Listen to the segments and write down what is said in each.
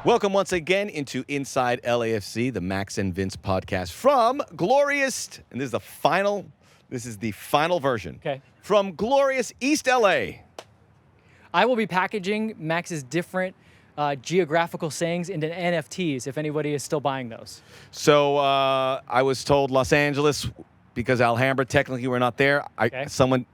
Welcome once again into Inside LAFC, the Max and Vince podcast from glorious, and this is the final version. Okay. From glorious East LA. I will be packaging Max's different geographical sayings into NFTs if anybody is still buying those. So I was told Los Angeles because Alhambra, technically we're not there. Someone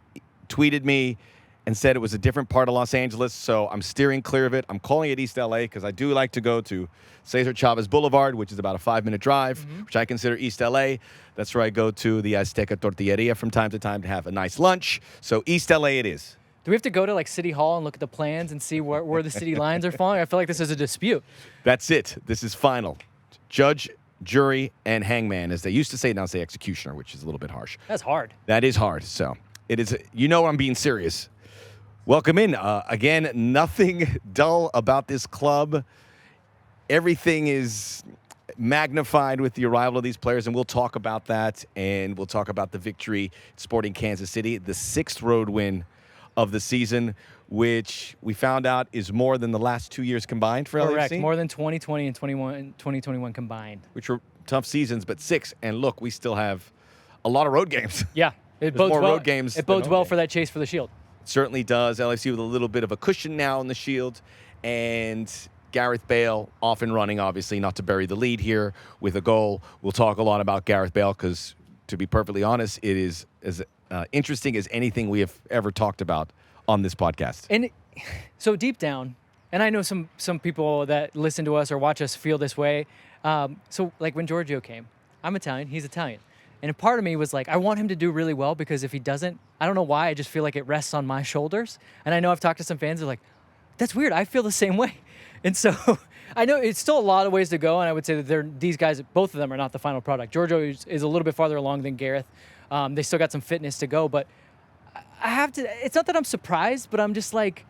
tweeted me and said it was a different part of Los Angeles, so I'm steering clear of it. I'm calling it East LA because I do like to go to Cesar Chavez Boulevard, which is about a 5-minute drive, which I consider East LA. That's where I go to the Azteca Tortilleria from time to time to have a nice lunch. So East LA it is. Do we have to go to like City Hall and look at the plans and see where the city lines are falling? I feel like this is a dispute. That's it. This is final. Judge, jury, and hangman, as they used to say, now say executioner, which is a little bit harsh. That's hard. That is hard. So it is. You know I'm being serious. Welcome in. Again, nothing dull about this club. Everything is magnified with the arrival of these players, and we'll talk about that, and we'll talk about the victory Sporting Kansas City, the 6th road win of the season, which we found out is more than the last 2 years combined for LAFC. Correct. More than 2020 and 2021 combined. Which were tough seasons, but 6. And look, we still have a lot of road games. Yeah. It bodes more road games. It bodes well for that chase for the Shield. Certainly does. LAFC with a little bit of a cushion now in the Shield, and Gareth Bale off and running, obviously, not to bury the lead here with a goal. We'll talk a lot about Gareth Bale because, to be perfectly honest, it is as interesting as anything we have ever talked about on this podcast. And so deep down, and I know some people that listen to us or watch us feel this way. So like when Giorgio came, I'm Italian, he's Italian. And a part of me was like, I want him to do really well because if he doesn't, I don't know why, I just feel like it rests on my shoulders. And I know I've talked to some fans who are like, that's weird, I feel the same way. And so I know it's still a lot of ways to go, and I would say that these guys, both of them are not the final product. Giorgio is a little bit farther along than Gareth. They still got some fitness to go, but I have to, it's not that I'm surprised, but I'm just like,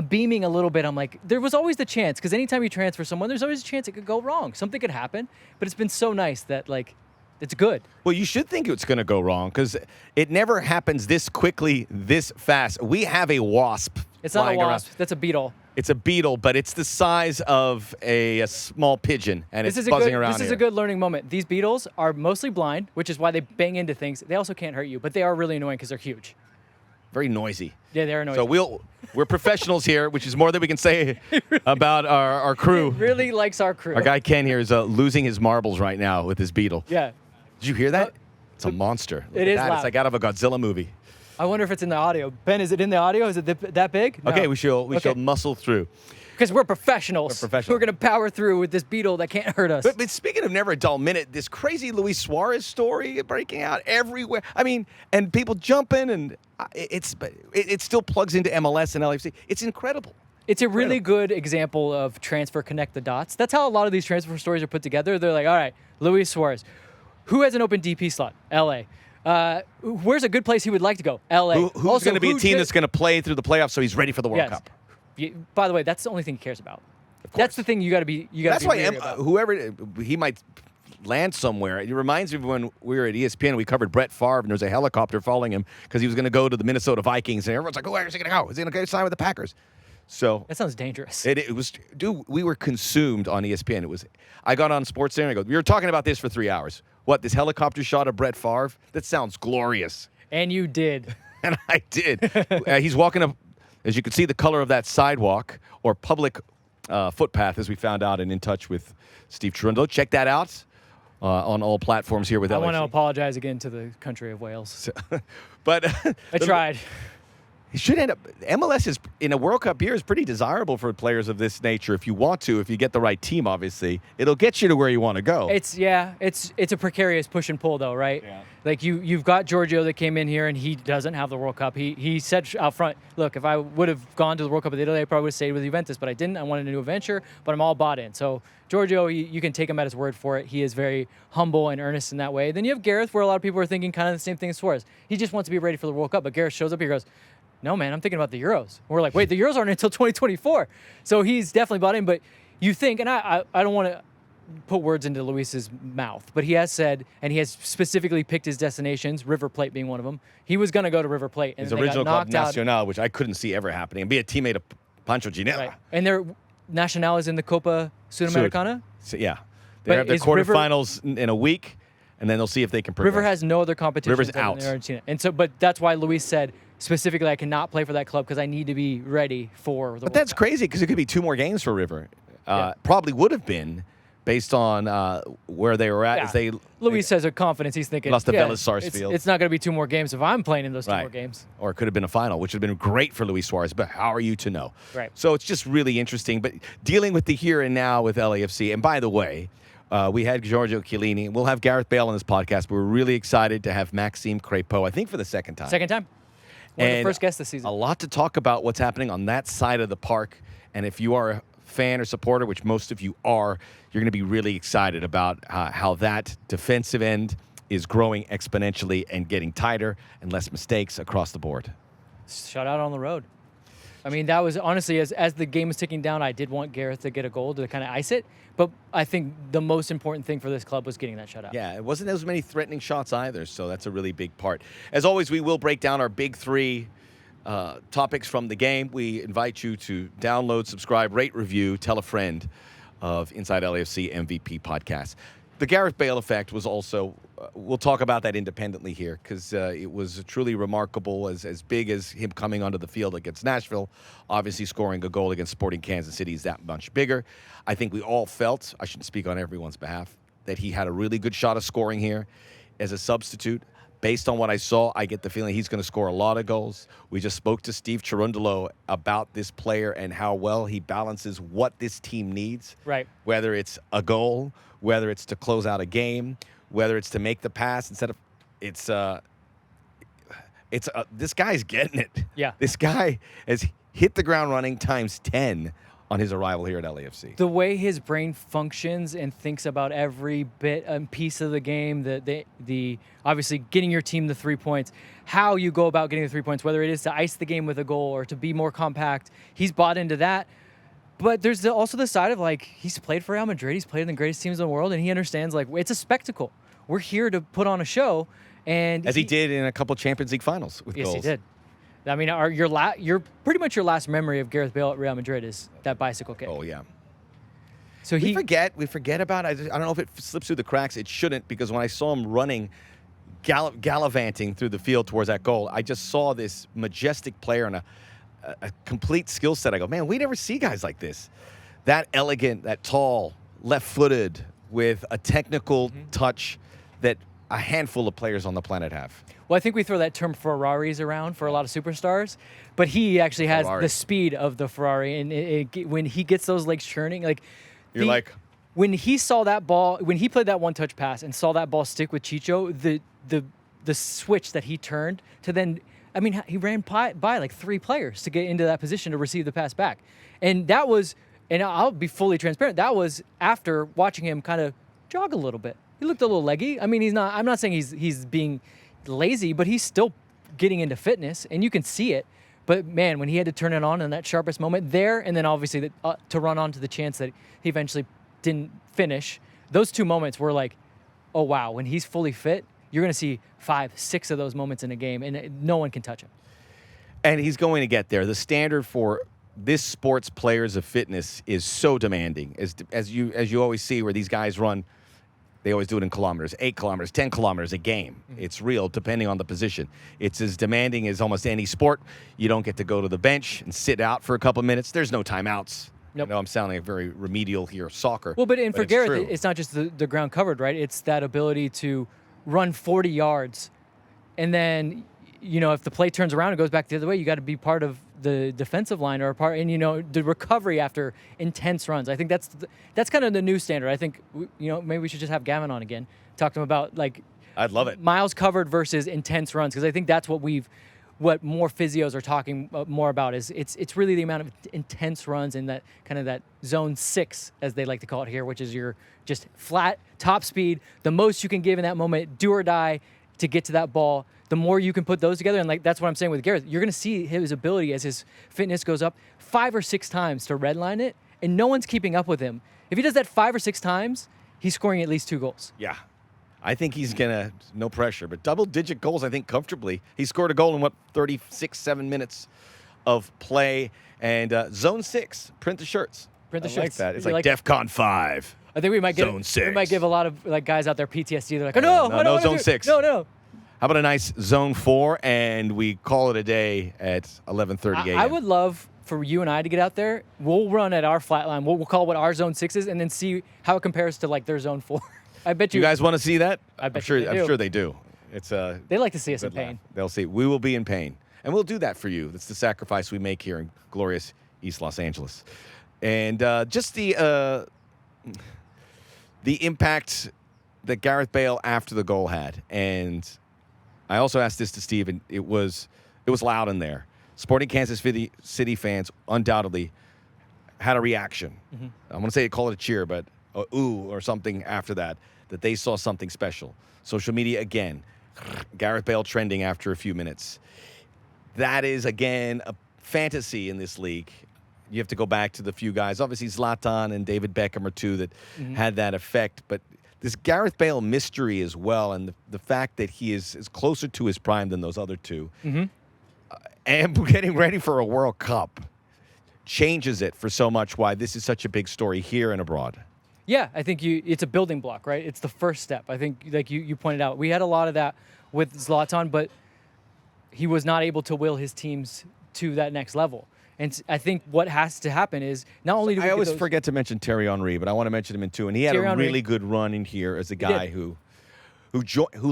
beaming a little bit. I'm like, there was always the chance, because anytime you transfer someone, there's always a chance it could go wrong. Something could happen, but it's been so nice that, like, it's good. Well, you should think it's going to go wrong because it never happens this quickly, this fast. We have a wasp. It's not a wasp. That's a beetle. It's a beetle, but it's the size of a small pigeon, and it's buzzing around here. This is a good learning moment. These beetles are mostly blind, which is why they bang into things. They also can't hurt you, but they are really annoying because they're huge. Very noisy. Yeah, they're noisy. So we're professionals here, which is more than we can say about our crew. It really likes our crew. Our guy Ken here is losing his marbles right now with his beetle. Yeah. Did you hear that? It's a monster. It is loud. It's like out of a Godzilla movie. I wonder if it's in the audio. Ben, is it in the audio? Is it that big? No. Okay, we shall muscle through. Because we're professionals. We're going to power through with this beetle that can't hurt us. But speaking of never a dull minute, this crazy Luis Suarez story breaking out everywhere. I mean, and people jumping, and it still plugs into MLS and LAFC. It's incredible. It's a really good example of transfer connect the dots. That's how a lot of these transfer stories are put together. They're like, all right, Luis Suarez. Who has an open DP slot? LA. Where's a good place he would like to go? LA. Who's going to be a team that's going to play through the playoffs so he's ready for the World Cup? By the way, that's the only thing he cares about. That's the thing you got to be. That's why whoever he might land somewhere. It reminds me of when we were at ESPN. We covered Brett Favre, and there was a helicopter following him because he was going to go to the Minnesota Vikings, and everyone's like, "Oh, where's he going to go? Is he going to sign with the Packers?" So that sounds dangerous. It was, dude. We were consumed on ESPN. It was. I got on Sports Center and I go, "We were talking about this for 3 hours. What, this helicopter shot of Brett Favre? That sounds glorious." And you did. And I did. He's walking up. As you can see, the color of that sidewalk or public footpath, as we found out and in touch with Steve Trundle. Check that out on all platforms here with LAFC. I want to apologize again to the country of Wales. But I tried. He should end up. MLS is in a World Cup year is pretty desirable for players of this nature. If you want to, if you get the right team, obviously, it'll get you to where you want to go. It's a precarious push and pull, though, right? Yeah. Like you've got Giorgio that came in here and he doesn't have the World Cup. He said out front, look, if I would have gone to the World Cup with Italy, I probably would have stayed with Juventus, but I didn't. I wanted a new adventure, but I'm all bought in. So Giorgio, you can take him at his word for it. He is very humble and earnest in that way. Then you have Gareth, where a lot of people are thinking kind of the same thing as Suarez. He just wants to be ready for the World Cup, but Gareth shows up here and goes, no, man, I'm thinking about the Euros. We're like, wait, the Euros aren't until 2024. So he's definitely bought in. But you think, and I don't want to put words into Luis's mouth, but he has said, and he has specifically picked his destinations, River Plate being one of them. He was going to go to River Plate. And his original club, Nacional, which I couldn't see ever happening, and be a teammate of Pancho Ginella. Right. And Nacional is in the Copa Sudamericana. So, yeah. But They have their is River- quarterfinals in a week, and then they'll see if they can progress. River has no other competition River's in out. Argentina. And so, but that's why Luis said specifically, I cannot play for that club because I need to be ready for the But World that's Cup. crazy because it could be 2 more games for River. Yeah. Probably would have been based on where they were at. Yeah. As they Luis says with confidence, he's thinking, Lost to yeah, Vélez Sarsfield. it's not going to be 2 more games if I'm playing in those 2 more games. Or it could have been a final, which would have been great for Luis Suarez, but how are you to know? Right. So it's just really interesting. But dealing with the here and now with LAFC, and by the way, we had Giorgio Chiellini. We'll have Gareth Bale on this podcast. We're really excited to have Maxime Crepeau, I think for the second time. Second time. One of the And first guests this season. A lot to talk about what's happening on that side of the park. And if you are a fan or supporter, which most of you are, you're going to be really excited about how that defensive end is growing exponentially and getting tighter and less mistakes across the board. Shut out on the road. I mean, that was honestly, as the game was ticking down, I did want Gareth to get a goal to kind of ice it. But I think the most important thing for this club was getting that shutout. Yeah, it wasn't as many threatening shots either, so that's a really big part. As always, we will break down our big 3 topics from the game. We invite you to download, subscribe, rate, review, tell a friend of Inside LAFC MVP podcast. The Gareth Bale effect was also, we'll talk about that independently here because it was truly remarkable, as big as him coming onto the field against Nashville. Obviously, scoring a goal against Sporting Kansas City is that much bigger. I think we all felt, I shouldn't speak on everyone's behalf, that he had a really good shot of scoring here as a substitute. Based on what I saw, I get the feeling he's going to score a lot of goals. We just spoke to Steve Cherundolo about this player and how well he balances what this team needs. Right. Whether it's a goal, whether it's to close out a game, whether it's to make the pass instead of this guy's getting it. Yeah. This guy has hit the ground running times 10 on his arrival here at LAFC. The way his brain functions and thinks about every bit and piece of the game, the obviously getting your team the 3 points, how you go about getting the 3 points, whether it is to ice the game with a goal or to be more compact, he's bought into that. But there's also the side of, like, he's played for Real Madrid, he's played in the greatest teams in the world, and he understands, like, it's a spectacle. We're here to put on a show, and As he did in a couple Champions League finals with yes, goals. he did. I mean, your pretty much your last memory of Gareth Bale at Real Madrid is that bicycle kick. Oh, yeah. So We forget about it. I don't know if it slips through the cracks. It shouldn't, because when I saw him running, gallivanting through the field towards that goal, I just saw this majestic player and a complete skill set. I go, man, we never see guys like this. That elegant, that tall, left-footed, with a technical touch that a handful of players on the planet have. Well, I think we throw that term Ferraris around for a lot of superstars, but he actually has Ferrari. the speed of the Ferrari, and when he gets those legs churning, like You're like, when he saw that ball, when he played that one-touch pass and saw that ball stick with Chicho, the switch that he turned to then, I mean, he ran by like 3 players to get into that position to receive the pass back, and that was, and I'll be fully transparent, that was after watching him kind of jog a little bit. He looked a little leggy. I mean, I'm not saying he's being lazy, but he's still getting into fitness, and you can see it. But man, when he had to turn it on in that sharpest moment there, and then obviously to run on to the chance that he eventually didn't finish, those 2 moments were like, oh wow, when he's fully fit, you're going to see 5, 6 of those moments in a game, and no one can touch him. and he's going to get there. The standard for this sport's players of fitness is so demanding, as you always see where these guys run. They always do it in kilometers, 8 kilometers, 10 kilometers a game. Mm-hmm. It's real, depending on the position. It's as demanding as almost any sport. You don't get to go to the bench and sit out for a couple of minutes. There's no timeouts. Nope. I know I'm sounding very remedial here, soccer. Well, but for Gareth, true. it's not just the ground covered, right? It's that ability to run 40 yards, and then, if the play turns around and goes back the other way, you got to be part of the defensive line or a part, and the recovery after intense runs. I think that's kind of the new standard. I think maybe we should just have Gavin on again, talk to him about I'd love it. miles covered versus intense runs, because I think that's what more physios are talking more about is it's really the amount of intense runs in that kind of that zone 6, as they like to call it here, which is your just flat top speed, the most you can give in that moment, do or die to get to that ball. The more you can put those together, and that's what I'm saying with Gareth, you're going to see his ability as his fitness goes up 5 or 6 times to redline it, and no one's keeping up with him. If he does that 5 or 6 times, he's scoring at least 2 goals. Yeah. I think he's going to, no pressure, but double-digit goals, I think, comfortably. He scored a goal in, 36, 7 minutes of play. And Zone 6, print the shirts. Print the I shirts. like that. It's You're like DEFCON 5. I think we might get Zone 6. We might give a lot of like guys out there PTSD. They're like, oh no, I don't no wanna Zone do- 6. No. How about a nice Zone 4, and we call it a day at 11:30 a.m. I would love for you and I to get out there. We'll run at our flat line. We'll call what our Zone 6 is, and then see how it compares to like their Zone 4. I bet You guys want to see that? I bet I'm sure. you they I'm do. sure they do. It's They like to see us in good laugh. pain. They'll see. We will be in pain, and we'll do that for you. That's the sacrifice we make here in glorious East Los Angeles, and just the impact that Gareth Bale after the goal had. And I also asked this to Steve, and it was loud in there. Sporting Kansas City fans undoubtedly had a reaction. Mm-hmm. I want to say call it a cheer, but a ooh or something after that they saw something special. Social media again, Gareth Bale trending after a few minutes. That is again a fantasy in this league. You have to go back to the few guys. Obviously, Zlatan and David Beckham are two that had that effect. But this Gareth Bale mystery as well, and the fact that he is closer to his prime than those other two, and getting ready for a World Cup, changes it for so much why this is such a big story here and abroad. Yeah, I think it's a building block, right? It's the first step. I think, like you pointed out, we had a lot of that with Zlatan, but he was not able to will his teams to that next level. And I think what has to happen is not only do we I get always those- forget to mention Thierry Henry, but I want to mention him in two. And he had Thierry a Henry. really good run in here as a guy did. who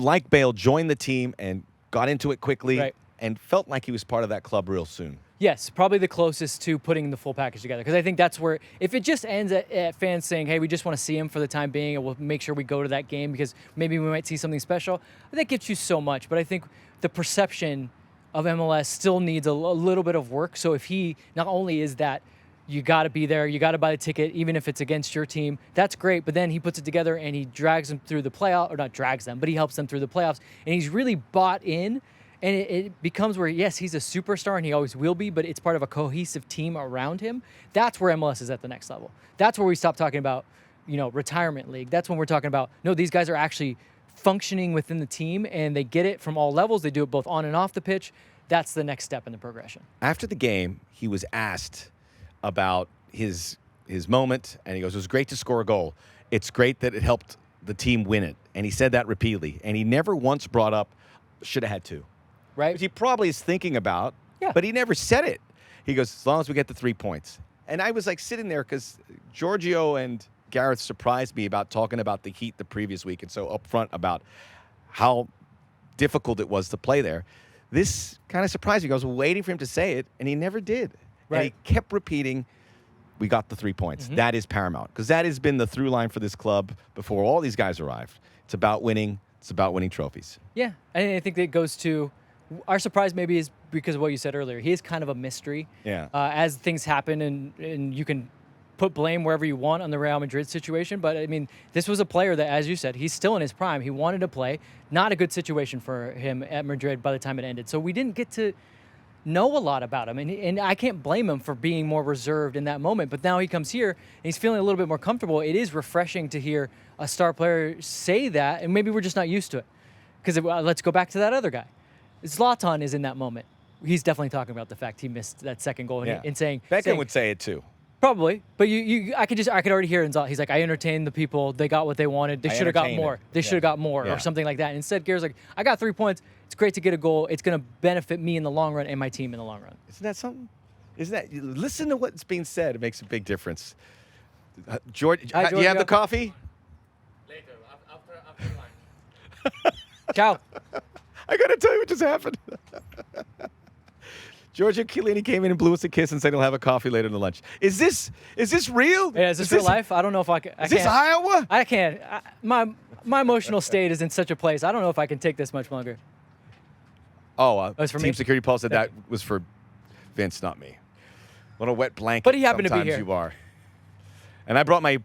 like Bale, joined the team and got into it quickly Right. and felt like he was part of that club real soon. Yes, probably the closest to putting the full package together. Because I think that's where, if it just ends at fans saying, hey, we just want to see him for the time being, and we'll make sure we go to that game because maybe we might see something special, that gets you so much. But I think the perception of MLS still needs a little bit of work. So if he not only is that, you got to be there, you got to buy the ticket, even if it's against your team, that's great. But then he puts it together and he drags them through the playoff, or not drags them, but he helps them through the playoffs. And he's really bought in. And it becomes where, yes, he's a superstar and he always will be, but it's part of a cohesive team around him. That's where MLS is at the next level. That's where we stop talking about, retirement league. That's when we're talking about, no, these guys are actually functioning within the team and they get it from all levels. They do it both on and off the pitch. That's the next step in the progression. After the game, he was asked about his moment, and he goes, it was great to score a goal. It's great that it helped the team win it. And he said that repeatedly. And he never once brought up, should have had two. Right? Which he probably is thinking about, Yeah. but he never said it. He goes, as long as we get the 3 points. And I was like sitting there because Giorgio and Gareth surprised me about talking about the Heat the previous week and so upfront about how difficult it was to play there. This kind of surprised me. I was waiting for him to say it, and he never did. Right. And he kept repeating, we got the 3 points. That is paramount because that has been the through line for this club before all these guys arrived. It's about winning. It's about winning trophies. Yeah. And I think that goes to our surprise maybe is because of what you said earlier. He is kind of a mystery. Yeah. As things happen and you can put blame wherever you want on the Real Madrid situation. But, I mean, this was a player that, as you said, he's still in his prime. He wanted to play. Not a good situation for him at Madrid by the time it ended. So we didn't get to know a lot about him. And I can't blame him for being more reserved in that moment. But now he comes here and he's feeling a little bit more comfortable. It is refreshing to hear a star player say that. And maybe we're just not used to it. Because let's go back to that other guy. Zlatan is in that moment. He's definitely talking about the fact he missed that second goal and saying Beckham would say it too. probably, but I could already hear it in Zlatan. He's like, I entertained the people. They got what they wanted. They should have got entertained more. it. They should have got more Yeah. or something like that. And instead, Garrett's like, I got 3 points. It's great to get a goal. It's going to benefit me in the long run and my team in the long run. Isn't that something? Listen to what's being said. It makes a big difference. George, Hi, do you have Giorgio. the coffee? Later, after lunch. Ciao. I got to tell you what just happened. Giorgio Chiellini came in and blew us a kiss and said he'll have a coffee later in the lunch. Is this real? Yeah, is this real life? I don't know if I can. Is this Iowa? I can't. My emotional state is in such a place. I don't know if I can take this much longer. Oh, was for team me? security Paul said Thank that was for Vince, not me. What a wet blanket. But he happened to be sometimes here. You are. And I brought my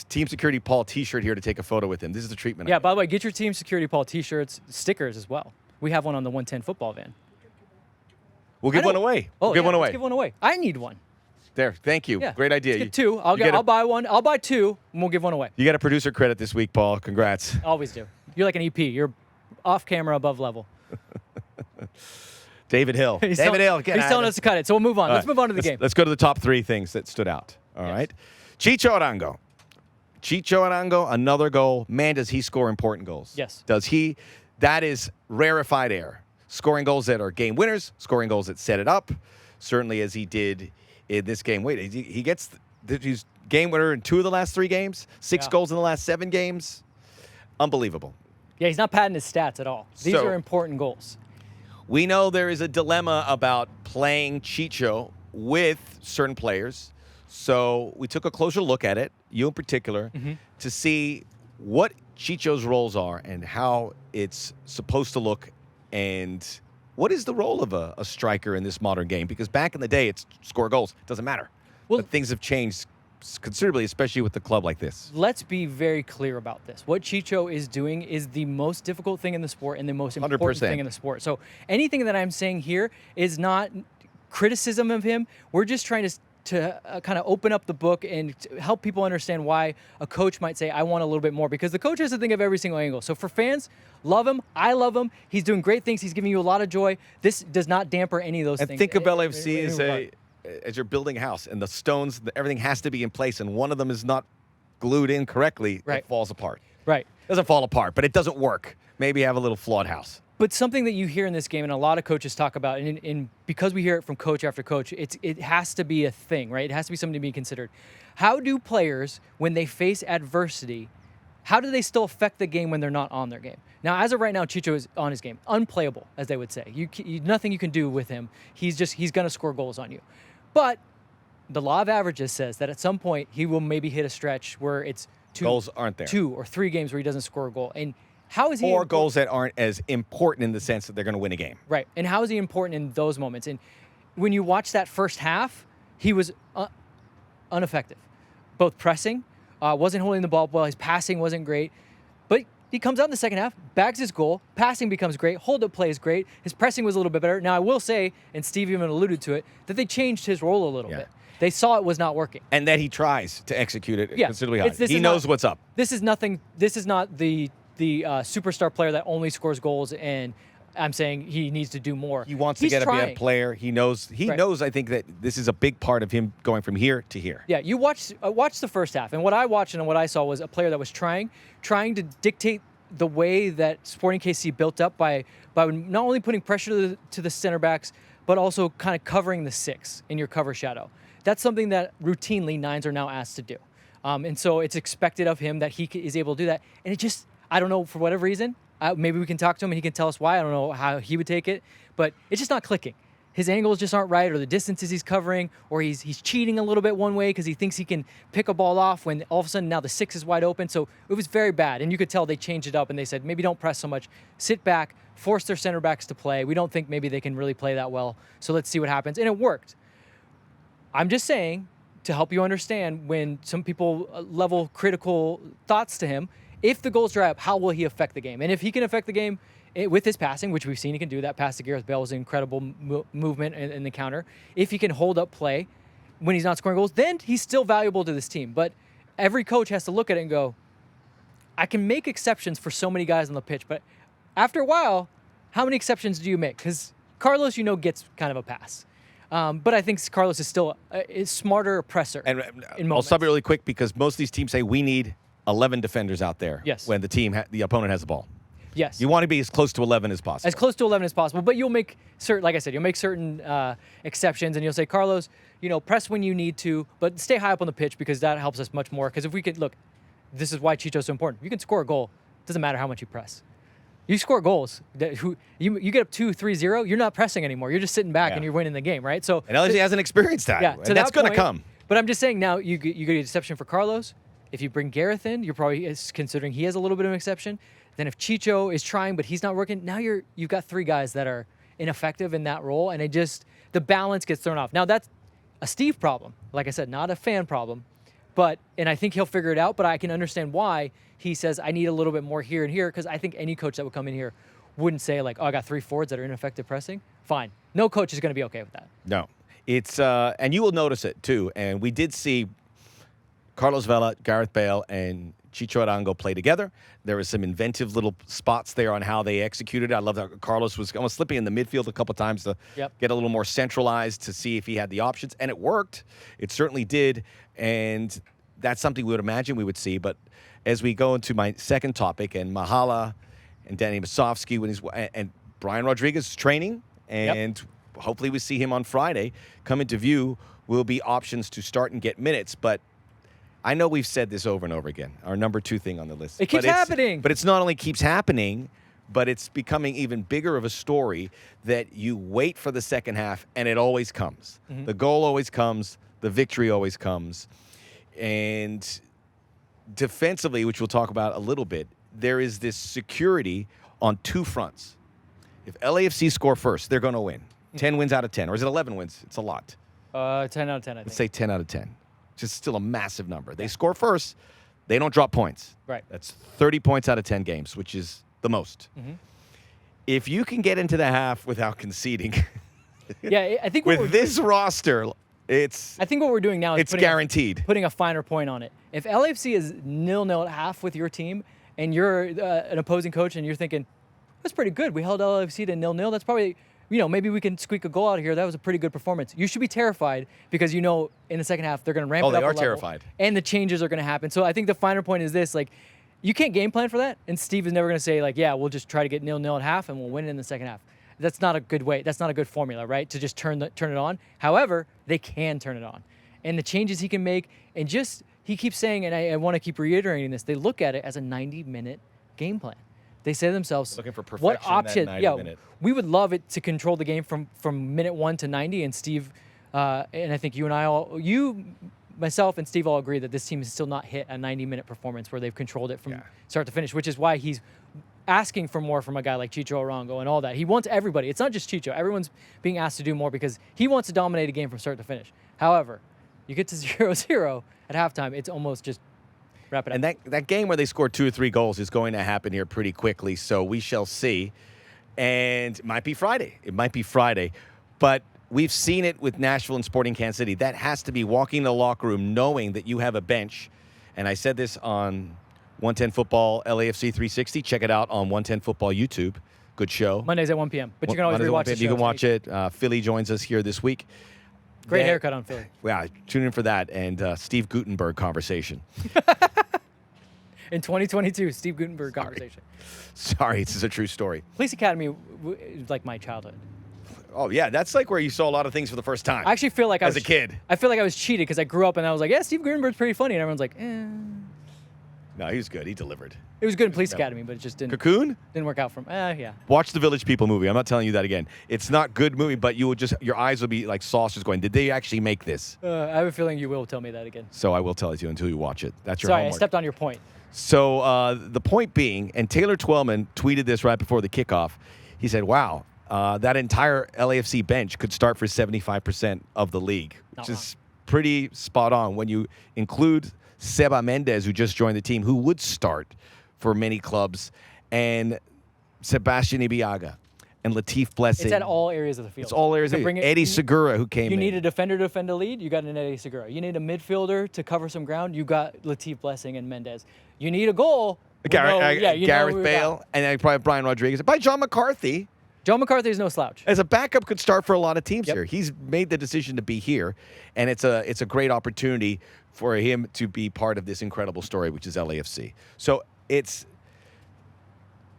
team security Paul T-shirt here to take a photo with him. This is the treatment. Yeah, I get. by the way, get your Team Security Paul t-shirts, stickers as well. We have one on the 110 football van. We'll give one away. Oh, We'll give yeah, one let's away. give one away. I need one. There. Thank you. Yeah. Great idea. Let's get two. I'll get a- buy one. I'll buy two, and we'll give one away. You got a producer credit this week, Paul. Congrats. Always do. You're like an EP. You're off camera, above level. David Hill. David Hill. Get He's out telling of us to cut it, so we'll move on. All Let's right. move on to the game. Let's go to the top three things that stood out. All Yes. right. Chicho Arango. Chicho Arango, another goal. Man, does he score important goals. Yes. Does he? That is rarefied air. Scoring goals that are game winners, scoring goals that set it up, certainly as he did in this game. Wait, he gets he's game winner in 2 of the last 3 games, 6 goals in the last 7 games. Unbelievable. Yeah, he's not padding his stats at all. These So- are important goals. We know there is a dilemma about playing Chicho with certain players. So we took a closer look at it, you in particular, to see what Chicho's roles are and how it's supposed to look, and what is the role of a striker in this modern game? Because back in the day, it's score goals. Doesn't matter. Well- But things have changed considerably, especially with the club like this. Let's be very clear about this. What Chicho is doing is the most difficult thing in the sport and the most important 100%. thing in the sport. So anything that I'm saying here is not criticism of him. We're just trying to kind of open up the book and to help people understand why a coach might say, I want a little bit more, because the coach has to think of every single angle. So for fans, love him. I love him. He's doing great things. He's giving you a lot of joy. This does not damper any of those And things. think of LAFC in as regard. as you're building a house, and the stones, everything has to be in place, and one of them is not glued in correctly, Right. it falls apart. Right. It doesn't fall apart, but it doesn't work. Maybe you have a little flawed house. But something that you hear in this game, and a lot of coaches talk about, and because we hear it from coach after coach, it has to be a thing, right? It has to be something to be considered. How do players, when they face adversity, how do they still affect the game when they're not on their game? Now, as of right now, Chicho is on his game, unplayable, as they would say. Nothing you can do with him. He's going to score goals on you. But the law of averages says that at some point he will maybe hit a stretch where it's Goals aren't there. 2 or 3 games where he doesn't score a goal. And how is he Or goals that aren't as important in the sense that they're going to win a game. Right. And how is he important in those moments? And when you watch that first half, he was ineffective. Both pressing, wasn't holding the ball well. His passing wasn't great. But he comes out in the second half, bags his goal, passing becomes great, hold-up play is great. His pressing was a little bit better. Now, I will say, and Steve even alluded to it, that they changed his role a little bit. They saw it was not working. And that he tries to execute it Yeah. considerably high. This He is knows not- what's up. This is nothing. This is not the superstar player that only scores goals, and I'm saying he needs to do more. He wants to He's get a trying. better player. He knows. Right. I think, that this is a big part of him going from here to here. Yeah, you watch the first half, and what I watched and what I saw was a player that was trying to dictate the way that Sporting KC built up by not only putting pressure to the center backs, but also kind of covering the 6 in your cover shadow. That's something that routinely 9s are now asked to do, and so it's expected of him that he is able to do that. And it just, I don't know, for whatever reason, maybe we can talk to him and he can tell us why. I don't know how he would take it, but it's just not clicking. His angles just aren't right, or the distances he's covering, or he's cheating a little bit one way because he thinks he can pick a ball off when all of a sudden now the 6 is wide open. So it was very bad, and you could tell they changed it up and they said, maybe don't press so much, sit back, force their center backs to play. We don't think maybe they can really play that well, so let's see what happens. And it worked. I'm just saying, to help you understand, when some people level critical thoughts to him, if the goals dry up, how will he affect the game? And if he can affect the game with his passing, which we've seen he can do, that pass to Gareth Bale was an incredible movement in the counter. If he can hold up play when he's not scoring goals, then he's still valuable to this team. But every coach has to look at it and go, I can make exceptions for so many guys on the pitch, but after a while, how many exceptions do you make? Because Carlos, gets kind of a pass. But I think Carlos is still a smarter presser. And in I'll moments. stop you really quick, because most of these teams say we need 11 defenders out there. Yes. When the opponent has the ball. Yes. You want to be as close to 11 as possible. As close to 11 as possible, but you'll make certain, like I said, you'll make certain exceptions, and you'll say, Carlos, press when you need to, but stay high up on the pitch, because that helps us much more. Because if we could, look, this is why Chicho's so important. You can score a goal. Doesn't matter how much you press. You score goals. You get up 2-3-0, you're not pressing anymore. You're just sitting back and you're winning the game, right? So And LAFC hasn't experienced that. yeah, And to that's that going to point, come. But I'm just saying, now you get a exception for Carlos. If you bring Gareth in, you're probably considering he has a little bit of an exception. Then if Chicho is trying but he's not working, now you've got 3 guys that are ineffective in that role, and the balance gets thrown off. Now that's a Steve problem, like I said, not a fan problem. And I think he'll figure it out, but I can understand why he says I need a little bit more here and here, because I think any coach that would come in here wouldn't say like, oh, I got 3 forwards that are ineffective pressing. Fine. No coach is going to be okay with that. No. It's and you will notice it too. And we did see Carlos Vela, Gareth Bale, and Chicho Arango play together. There was some inventive little spots there on how they executed it. I love that Carlos was almost slipping in the midfield a couple times to get a little more centralized to see if he had the options, and it worked. It certainly did. And that's something we would imagine we would see. But as we go into my second topic, and Mahala and Danny Masovsky and Brian Rodriguez is training, and hopefully we see him on Friday come into view, will be options to start and get minutes. But I know we've said this over and over again, our number 2 thing on the list. It keeps happening. But it's not only keeps happening, but it's becoming even bigger of a story that you wait for the second half, and it always comes. Mm-hmm. The goal always comes. The victory always comes. And defensively, which we'll talk about a little bit, there is this security on 2 fronts. If LAFC score first, they're going to win. 10 wins out of 10. Or is it 11 wins? It's a lot. 10 out of 10, I think. Let's say 10 out of 10. Which is still a massive number. They score first, they don't drop points. Right. That's 30 points out of 10 games, which is the most. Mm-hmm. If you can get into the half without conceding, Yeah, I think with this roster, it's I think what we're doing now is it's guaranteed. putting a finer point on it. If LAFC is 0-0 at half with your team, and you're an opposing coach, and you're thinking, that's pretty good. We held LAFC to 0-0. That's probably, maybe we can squeak a goal out of here. That was a pretty good performance. You should be terrified because in the second half they're going to ramp it up. They are a level, terrified. and the changes are going to happen. So I think the finer point is this: you can't game plan for that. And Steve is never going to say we'll just try to get 0-0 at half and we'll win it in the second half. That's not a good way. That's not a good formula, right? To just turn it on. However, they can turn it on, and the changes he can make, and he keeps saying, and I want to keep reiterating this. They look at it as a 90-minute game plan. They say to themselves, Looking for perfection what in that option? 90 minute. We would love it to control the game from minute 1 to 90. And Steve, and I think myself and Steve all agree that this team has still not hit a 90-minute performance where they've controlled it from start to finish, which is why he's asking for more from a guy like Chicho Arango and all that. He wants everybody. It's not just Chicho. Everyone's being asked to do more because he wants to dominate a game from start to finish. However, you get to 0-0 at halftime, it's almost just wrap it up. And that game where they scored 2 or 3 goals is going to happen here pretty quickly, so we shall see. And it might be Friday. But we've seen it with Nashville and Sporting Kansas City. That has to be walking in the locker room knowing that you have a bench. And I said this on 110 Football LAFC 360. Check it out on 110 Football YouTube. Good show. Mondays at 1 p.m. But you can always rewatch it. You can watch it. Philly joins us here this week. Great haircut on Philly. Yeah, tune in for that and Steve Gutenberg conversation. In 2022, Steve Gutenberg conversation. Sorry, this is a true story. Police Academy is like my childhood. Oh, yeah, that's like where you saw a lot of things for the first time. I actually feel like as a kid. I feel like I was cheated because I grew up and I was like, yeah, Steve Gutenberg's pretty funny. And everyone's like, eh. No, he was good. He delivered. It was good in Police Academy, but it just Cocoon? didn't work out for him. Yeah. Watch the Village People movie. I'm not telling you that again. It's not good movie, but your eyes will be like saucers going, did they actually make this? I have a feeling you will tell me that again. So I will tell it to you until you watch it. That's your Sorry, homework. I stepped on your point. So the point being, and Taylor Twellman tweeted this right before the kickoff. He said, wow, that entire LAFC bench could start for 75% of the league, which is pretty spot on when you include Seba Mendez, who just joined the team, who would start for many clubs, and Sebastian Ibiaga and Latif Blessing. It's at all areas of the field. It's all areas of the field. Eddie Segura, who came in. You need a defender to defend a lead, you got an Eddie Segura. You need a midfielder to cover some ground, you got Latif Blessing and Mendez. You need a goal. Gareth Bale, and probably Brian Rodriguez. By John McCarthy. John McCarthy is no slouch. As a backup, could start for a lot of teams here. He's made the decision to be here, and it's a great opportunity for him to be part of this incredible story, which is LAFC. So it's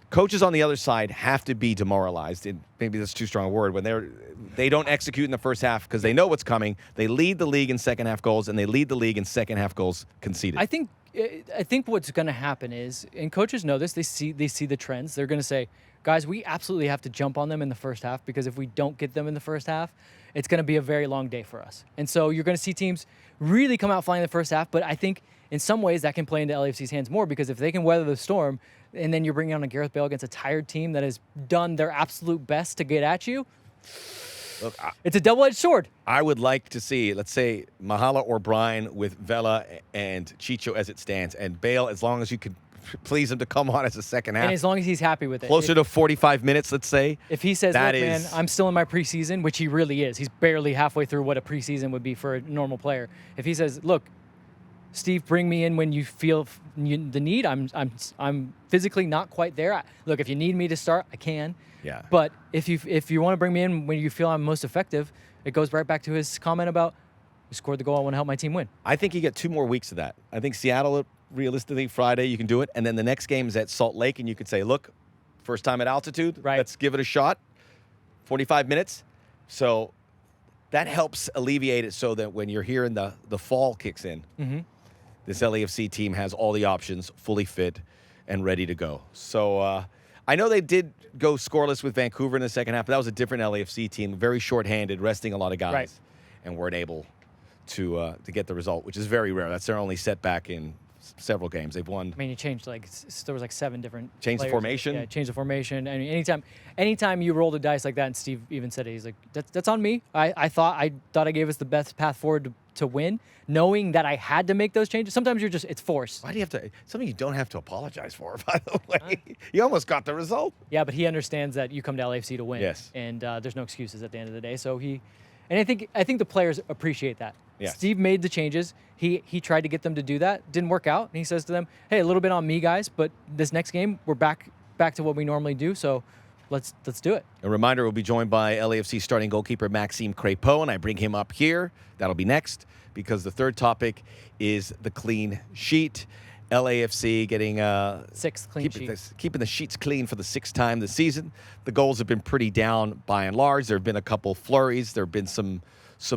coaches on the other side have to be demoralized, and maybe that's too strong a word, when they don't execute in the first half because they know what's coming. They lead the league in second half goals, and they lead the league in second half goals conceded. I think what's going to happen is, and coaches know this, they see the trends. They're going to say, guys, we absolutely have to jump on them in the first half, because if we don't get them in the first half, it's going to be a very long day for us. And so you're going to see teams really come out flying in the first half, but I think in some ways that can play into LAFC's hands more, because if they can weather the storm, and then you're bringing on a Gareth Bale against a tired team that has done their absolute best to get at you, look, it's a double-edged sword. I would like to see, let's say, Mahala or Brian with Vela and Chicho as it stands, and Bale, as long as you could please him to come on as a second half. And as long as he's happy with it. Closer to 45 minutes, let's say. If he says, look, man, I'm still in my preseason, which he really is. He's barely halfway through what a preseason would be for a normal player. If he says, look, Steve, bring me in when you feel the need. I'm physically not quite there. Look, if you need me to start, I can. Yeah. But if you want to bring me in when you feel I'm most effective, it goes right back to his comment about scored the goal. I want to help my team win. I think you get 2 more weeks of that. I think Seattle, realistically, Friday, you can do it. And then the next game is at Salt Lake, and you could say, look, first time at altitude, Right. let's give it a shot. 45 minutes. So that helps alleviate it so that when you're here and the fall kicks in, this LAFC team has all the options, fully fit and ready to go. So I know they did go scoreless with Vancouver in the second half, but that was a different LAFC team, very shorthanded, resting a lot of guys, Right. and weren't able to get the result, which is very rare. That's their only setback in several games. They've won. I mean, you changed there was like 7 different. Change the players. formation? Yeah, change the formation. I mean, anytime you roll the dice like that, and Steve even said it, he's like, that's on me. I thought I gave us the best path forward to win, knowing that I had to make those changes. Sometimes it's forced. Why do you have to? Something you don't have to apologize for, by the way. You almost got the result. Yeah, but he understands that you come to LAFC to win. Yes. And there's no excuses at the end of the day. So I think the players appreciate that. Yes. Steve made the changes. He tried to get them to do that. Didn't work out. And he says to them, hey, a little bit on me, guys, but this next game, we're back to what we normally do. So let's do it. A reminder, we'll be joined by LAFC starting goalkeeper Maxime Crepeau, and I bring him up here. That'll be next, because the third topic is the clean sheet. LAFC getting 6 clean sheets. keeping the sheets clean for the 6th time this season. The goals have been pretty down by and large. There have been a couple flurries. There have been some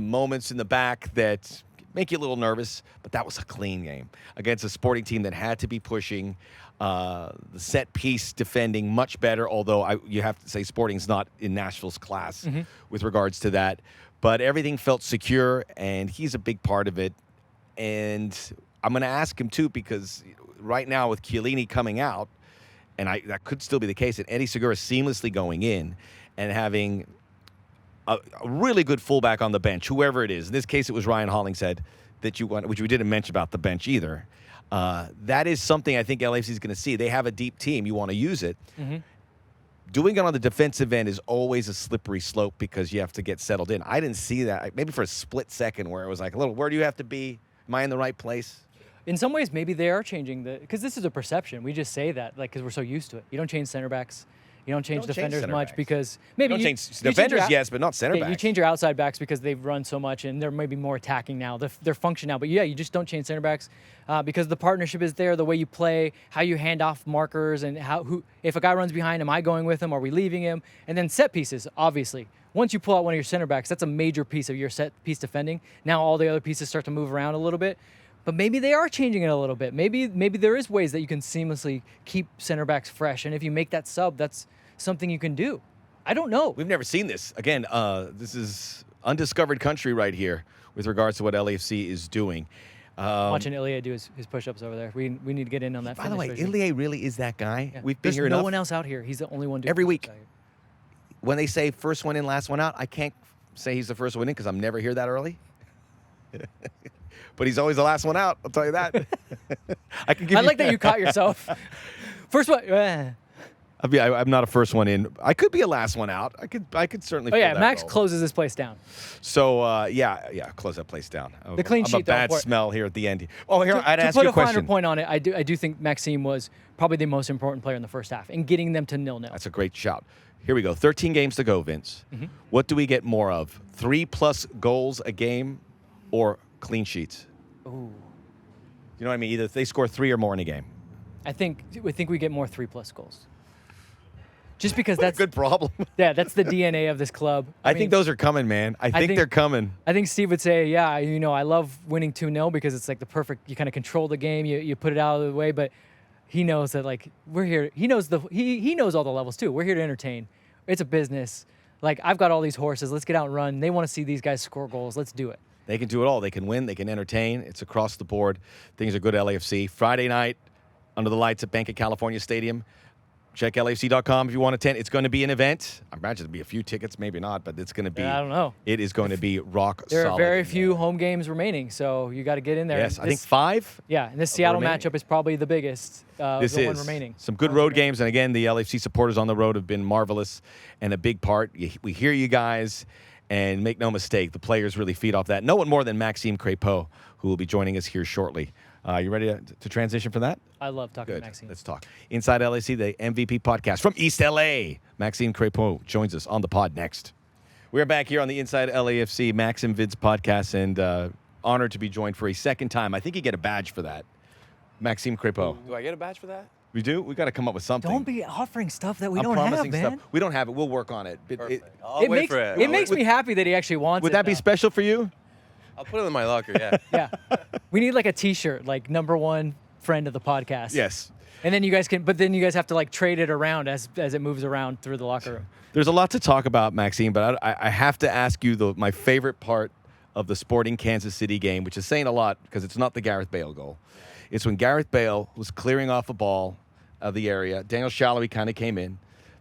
moments in the back that make you a little nervous, but that was a clean game against a Sporting team that had to be pushing the set piece defending much better, although you have to say Sporting's not in Nashville's class with regards to that. But everything felt secure, and he's a big part of it. And I'm going to ask him, too, because right now with Chiellini coming out, and that could still be the case, and Eddie Segura seamlessly going in and having a really good fullback on the bench, whoever it is. In this case, it was Ryan Hollingshead that you want, which we didn't mention about the bench either. That is something I think LAFC is going to see. They have a deep team. You want to use it. Doing it on the defensive end is always a slippery slope because you have to get settled in. I didn't see that, maybe for a split second, where it was like, where do you have to be? Am I in the right place? In some ways, maybe they are changing because this is a perception. We just say that because we're so used to it. You don't change center backs. You don't change defenders much because maybe you don't change defenders, yes, but not center backs. You change your outside backs because they've run so much and they're maybe more attacking now. They're function now. But yeah, you just don't change center backs because the partnership is there, the way you play, how you hand off markers, and if a guy runs behind, am I going with him? Are we leaving him? And then set pieces, obviously. Once you pull out one of your center backs, that's a major piece of your set piece defending. Now all the other pieces start to move around a little bit. But maybe they are changing it a little bit. Maybe there is ways that you can seamlessly keep center backs fresh. And if you make that sub, that's something you can do. I don't know. We've never seen this. Again, this is undiscovered country right here with regards to what LAFC is doing. Watching Ilya do his push-ups over there. We need to get in on that. By the way, Ilya really is that guy. Yeah. We've been There's here no enough. one else out here. He's the only one doing Every week. push-ups out here. When they say first one in, last one out, I can't say he's the first one in because I'm never here that early. But he's always the last one out. I'll tell you that. I like that you caught yourself. First one. I'm not a first one in. I could be a last one out. I could certainly. Oh yeah, fill that Max role. closes this place down. So yeah, close that place down. The clean I'm sheet, a bad though, smell here at the end. Oh, here I'd to ask put you a a question. finer point on it, I do think Maxime was probably the most important player in the first half in getting them to 0-0. That's a great shout. Here we go. 13 games to go, Vince. What do we get more of? 3+ goals a game, or clean sheets? Ooh. You know what I mean? Either they score 3 or more in a game. I think we get more 3+ goals. Just because What that's a good problem. Yeah, that's the DNA of this club. I think those are coming, man. I think they're coming. I think Steve would say, yeah, I love winning 2-0 because it's like the perfect. You kind of control the game. You put it out of the way, but he knows that like we're here. He knows he knows all the levels too. We're here to entertain. It's a business. Like I've got all these horses. Let's get out and run. They want to see these guys score goals. Let's do it. They can do it all. They can win. They can entertain. It's across the board. Things are good at LAFC. Friday night, under the lights at Bank of California Stadium. Check LAFC.com if you want to attend. It's going to be an event. I imagine there'll be a few tickets, maybe not, but it's going to be. I don't know. It is going to be rock solid. There are very few home games remaining, so you got to get in there. Yes, I think 5. Yeah, and this Seattle remaining. matchup is probably the biggest. This the is one remaining. some good road games, and again, the LAFC supporters on the road have been marvelous and a big part. We hear you guys, and make no mistake, the players really feed off that. No one more than Maxime Crepeau, who will be joining us here shortly. You ready to transition from that? I love talking Good. to Maxime. Let's talk. Inside LAC, the MVP podcast from East LA. Maxime Crepeau joins us on the pod next. We're back here on the Inside LAFC Maxim Vids podcast, and honored to be joined for a second time. I think you get a badge for that. Maxime Crepeau. Do I get a badge for that? We do? We got to come up with something. Don't be offering stuff that we I'm don't have, promising man. stuff. We don't have it. We'll work on it. I'll wait makes for it. it makes me happy that he actually wants Would it. that be though. special for you? I'll put it in my locker. Yeah. Yeah. We need like a T-shirt, like #1 friend of the podcast. Yes. And then you guys can, but then you guys have to like trade it around as it moves around through the locker room. There's a lot to talk about, Maxime, but I have to ask you my favorite part of the Sporting Kansas City game, which is saying a lot because it's not the Gareth Bale goal. It's when Gareth Bale was clearing off a ball of the area. Daniel Shallowy kind of came in.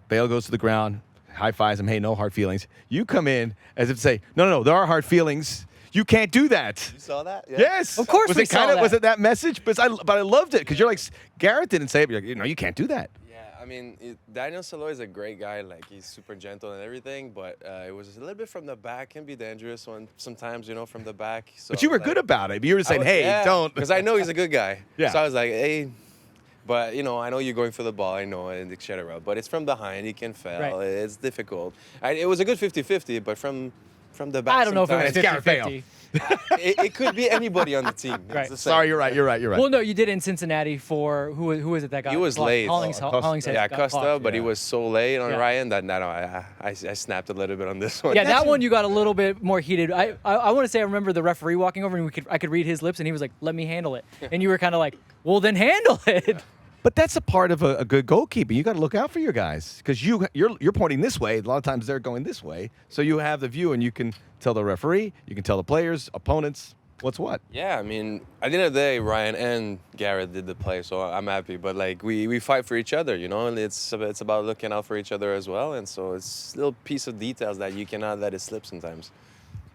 Bale goes to the ground, high-fives him. Hey, no hard feelings. You come in as if to say, no, there are hard feelings. You can't do that. You saw that? Yeah. Yes. Of course was we it saw that. Was it that message? But I loved it because you're like, Gareth didn't say it. But you're like, you can't do that. Yeah, I mean, Daniel Saloy is a great guy. Like, he's super gentle and everything, but it was a little bit from the back. Can be dangerous sometimes, from the back. So, But you were good about it. You were saying, hey, don't. Because I know he's a good guy. Yeah. So I was like, hey, but, I know you're going for the ball. I know, and et cetera. But it's from behind. He can fail. Right. It's difficult. It was a good 50-50, but from the back I don't know if it was sometimes- Gareth Bale. 50-50. it could be anybody on the team. It's Right. the same. Sorry, you're right. Well, no, you did it in Cincinnati for who was it that got? He was late. Hollingshead Yeah, got Costa, blocked. but he was so late on Yeah. Ryan that I snapped a little bit on this one. Yeah, that one you got a little bit more heated. I want to say I remember the referee walking over and I could read his lips and he was like, "Let me handle it," and you were kind of like, "Well, then handle it." But that's a part of a good goalkeeper. You got to look out for your guys because you're pointing this way. A lot of times they're going this way, so you have the view and you can tell the referee, you can tell the players, opponents, what's what. Yeah, I mean, at the end of the day, Ryan and Gareth did the play, so I'm happy. But like we fight for each other, and it's about looking out for each other as well. And so it's little piece of details that you cannot let it slip sometimes.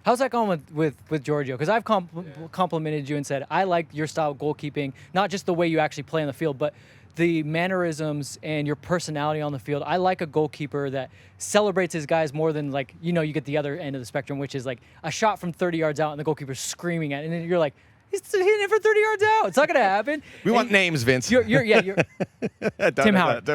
How's that going with Giorgio? Because I've complimented you and said I like your style of goalkeeping, not just the way you actually play on the field, but the mannerisms and your personality on the field. I like a goalkeeper that celebrates his guys more than you get the other end of the spectrum, which is like a shot from 30 yards out and the goalkeeper's screaming at it. And then you're like, he's hitting it for 30 yards out. It's not going to happen. We want names, Vince. You're Tim Howard.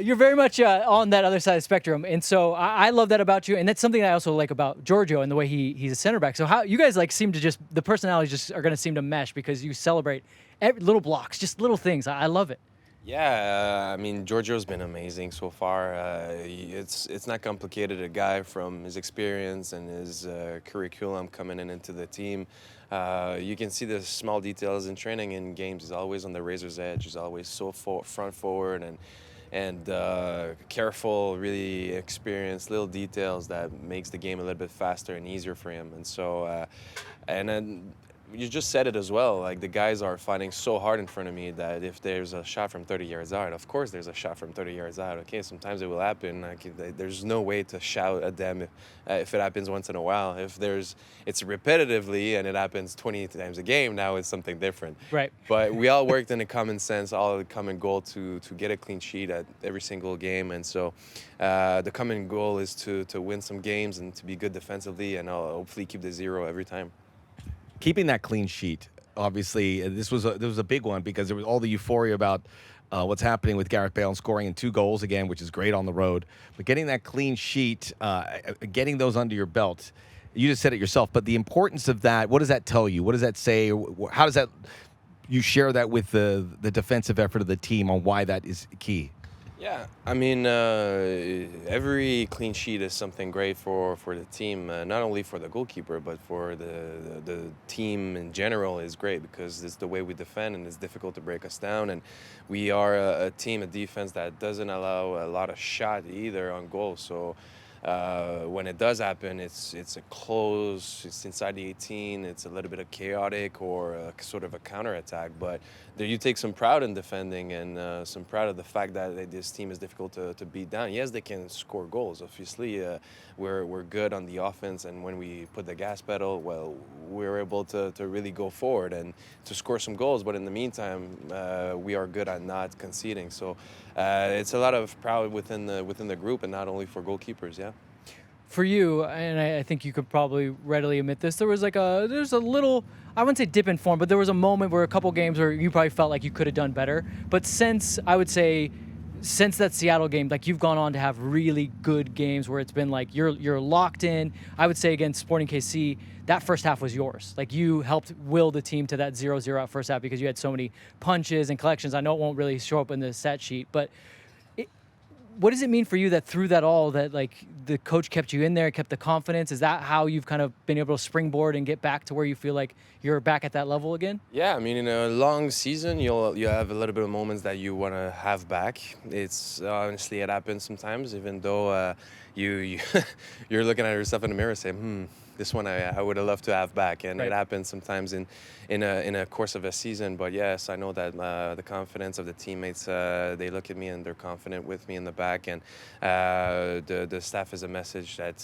You're very much on that other side of the spectrum. And so I love that about you. And that's something I also like about Giorgio and the way he's a center back. So how you guys seem to the personalities just are going to seem to mesh because you celebrate little blocks, just little things. I love it. Yeah, I mean, Giorgio's been amazing so far. It's not complicated. A guy from his experience and his curriculum coming into the team. You can see the small details in training in games. He's always on the razor's edge. He's always so front forward and careful, really experienced little details that makes the game a little bit faster and easier for him. And so, and then you just said it as well. Like, the guys are fighting so hard in front of me that if there's a shot from 30 yards out, of course there's a shot from 30 yards out. Okay, sometimes it will happen. There's no way to shout at them if it happens once in a while. If it's repetitively and it happens 20 times a game, now it's something different. Right. But we all worked in a common sense, all a common goal to get a clean sheet at every single game. And so the common goal is to win some games and to be good defensively and hopefully keep the 0 every time. Keeping that clean sheet, obviously, this was a big one because there was all the euphoria about what's happening with Gareth Bale and scoring in 2 goals again, which is great on the road. But getting that clean sheet, getting those under your belt, you just said it yourself. But the importance of that, what does that tell you? What does that say? How does that you share that with the defensive effort of the team on why that is key? Yeah, I mean, every clean sheet is something great for the team, not only for the goalkeeper, but for the team in general is great because it's the way we defend and it's difficult to break us down. And we are a team, a defense that doesn't allow a lot of shot either on goal. So when it does happen, it's a close, it's inside the 18, it's a little bit of chaotic or sort of a counterattack. But there you take some pride in defending and some pride of the fact that this team is difficult to beat down. Yes, they can score goals. Obviously, we're good on the offense, and when we put the gas pedal, well, we're able to really go forward and to score some goals. But in the meantime, we are good at not conceding. So it's a lot of pride within the group, and not only for goalkeepers. Yeah. For you, and I think you could probably readily admit this, there's a little, I wouldn't say dip in form, but there was a moment where a couple games where you probably felt like you could have done better. But since, I would say, since that Seattle game, like you've gone on to have really good games where it's been like you're locked in. I would say against Sporting KC, that first half was yours. Like you helped will the team to that 0-0 at first half because you had so many punches and collections. I know it won't really show up in the stat sheet, but what does it mean for you that through that all that like the coach kept you in there, kept the confidence? Is that how you've kind of been able to springboard and get back to where you feel like you're back at that level again? Yeah, I mean, in a long season, you have a little bit of moments that you want to have back. It's honestly, it happens sometimes, even though you're looking at yourself in the mirror saying, this one I would have loved to have back, and it happens sometimes in a course of a season. But yes, I know that the confidence of the teammates, they look at me and they're confident with me in the back, and the staff is a message that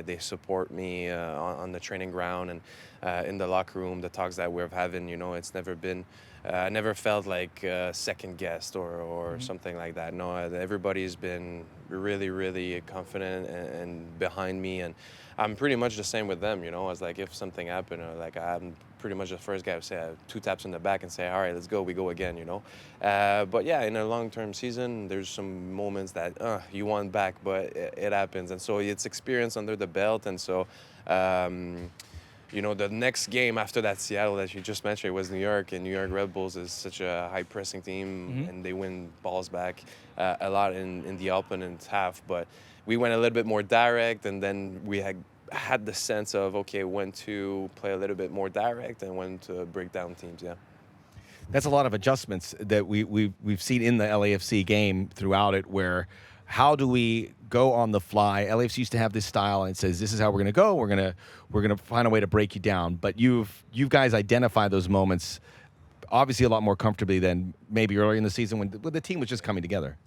they support me on the training ground and in the locker room. The talks that we're having, it's never been. I never felt like second guessed or something like that. No, everybody's been really, really confident and behind me, and I'm pretty much the same with them. It's like if something happened, like I'm pretty much the first guy to say 2 taps in the back and say, all right, let's go, we go again. But yeah, in a long-term season, there's some moments that you want back, but it happens, and so it's experience under the belt, and so. The next game after that Seattle that you just mentioned was New York, and New York Red Bulls is such a high-pressing team, and they win balls back a lot in the opponent's half. But we went a little bit more direct, and then we had the sense of, okay, when to play a little bit more direct and when to break down teams, yeah. That's a lot of adjustments that we've seen in the LAFC game throughout it, where how do we go on the fly? LAFC used to have this style and it says, this is how we're going to go. We're going to find a way to break you down. But you guys identify those moments obviously a lot more comfortably than maybe earlier in the season when the team was just coming together.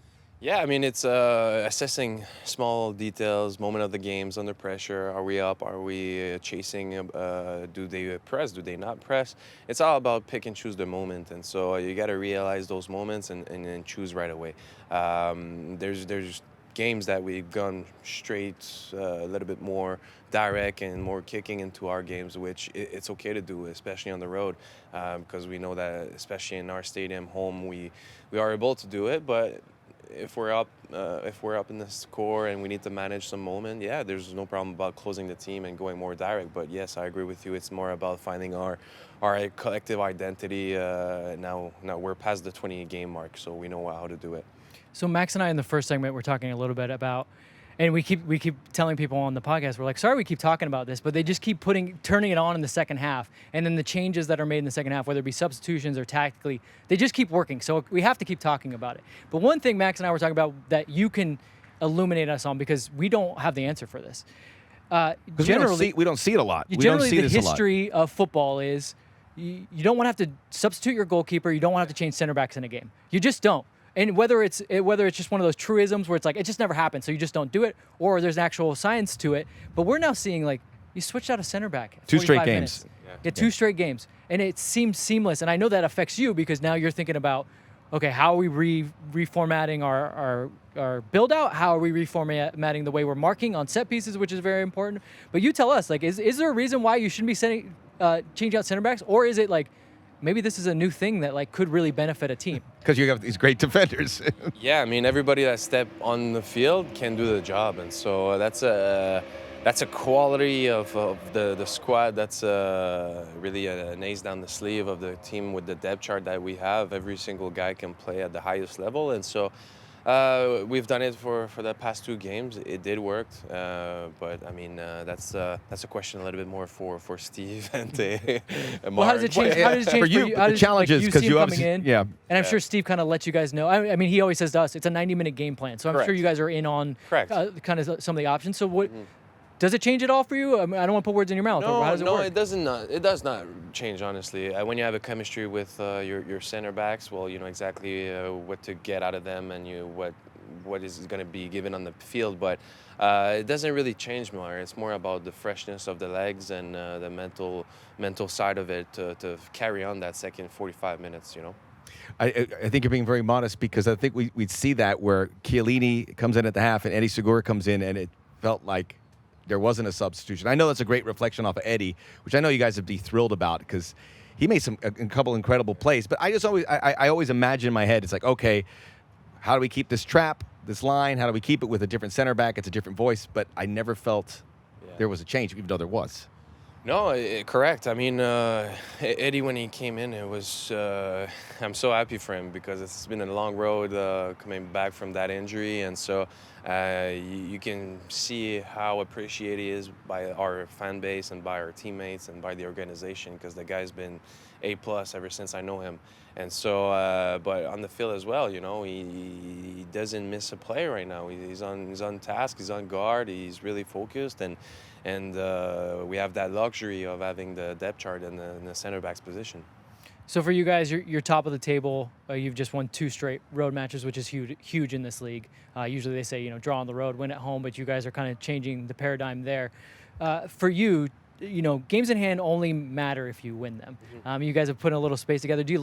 Yeah, I mean, it's assessing small details, moment of the games, under pressure. Are we up? Are we chasing? Do they press? Do they not press? It's all about pick and choose the moment. And so you got to realize those moments and choose right away. There's games that we've gone straight, a little bit more direct and more kicking into our games, which it's okay to do, especially on the road, because we know that, especially in our stadium, home, we are able to do it. But if we're up in the score and we need to manage some moment, yeah, there's no problem about closing the team and going more direct. But yes, I agree with you. It's more about finding our collective identity. Now we're past the 20-game mark, so we know how to do it. So Max and I in the first segment were talking a little bit about, and we keep telling people on the podcast, we're like, sorry we keep talking about this, but they just keep turning it on in the second half. And then the changes that are made in the second half, whether it be substitutions or tactically, they just keep working. So we have to keep talking about it. But one thing Max and I were talking about that you can illuminate us on, because we don't have the answer for this. Generally, we don't see it a lot. Generally, the history of football is you don't want to have to substitute your goalkeeper. You don't want to have to change center backs in a game. You just don't. And whether it's just one of those truisms where it's like it just never happens, so you just don't do it, or there's actual science to it. But we're now seeing like you switched out a center back. 2 straight games. Yeah, 2 straight games, and it seems seamless. And I know that affects you because now you're thinking about, okay, how are we reformatting our build out? How are we reformatting the way we're marking on set pieces, which is very important. But you tell us, like, is there a reason why you shouldn't be changing out center backs, or is it like, maybe this is a new thing that like could really benefit a team? Because you have these great defenders. Yeah, I mean, everybody that step on the field can do the job, and so that's a quality of the squad. That's really an ace down the sleeve of the team with the depth chart that we have. Every single guy can play at the highest level, and so we've done it for the past 2 games. It did work, but I mean that's a question a little bit more for Steve and well, how does it change? How does it change for you? The challenges, because you coming in, yeah. And I'm sure Steve kind of lets you guys know. I mean, he always says to us, it's a 90-minute game plan, so I'm sure you guys are in on kind of some of the options. So what? Does it change it all for you? I mean, I don't want to put words in your mouth. No, how does it work? It doesn't. It does not change, honestly. When you have a chemistry with your center backs, well, you know exactly what to get out of them and what is going to be given on the field. But it doesn't really change more. It's more about the freshness of the legs and the mental side of it to carry on that second 45 minutes, you know. I think you're being very modest, because I think we'd see that where Chiellini comes in at the half and Eddie Segura comes in, and it felt like there wasn't a substitution. I know that's a great reflection off of Eddie, which I know you guys would be thrilled about because he made a couple incredible plays. But I always imagine in my head, it's like, okay, how do we keep this trap, this line? How do we keep it with a different center back? It's a different voice, but I never felt there was a change, even though there was. No, correct. I mean, Eddie, when he came in, it was. I'm so happy for him because it's been a long road coming back from that injury, and so you can see how appreciated he is by our fan base and by our teammates and by the organization because the guy's been A+ ever since I know him. And so, but on the field as well, he doesn't miss a play right now. He's on task. He's on guard. He's really focused, and we have that luxury of having the depth chart in the center back's position. So for you guys, you're top of the table. You've just won 2 straight road matches, which is huge in this league. Usually they say, draw on the road, win at home, but you guys are kind of changing the paradigm there. For you, games in hand only matter if you win them. You guys have put in a little space together. Do you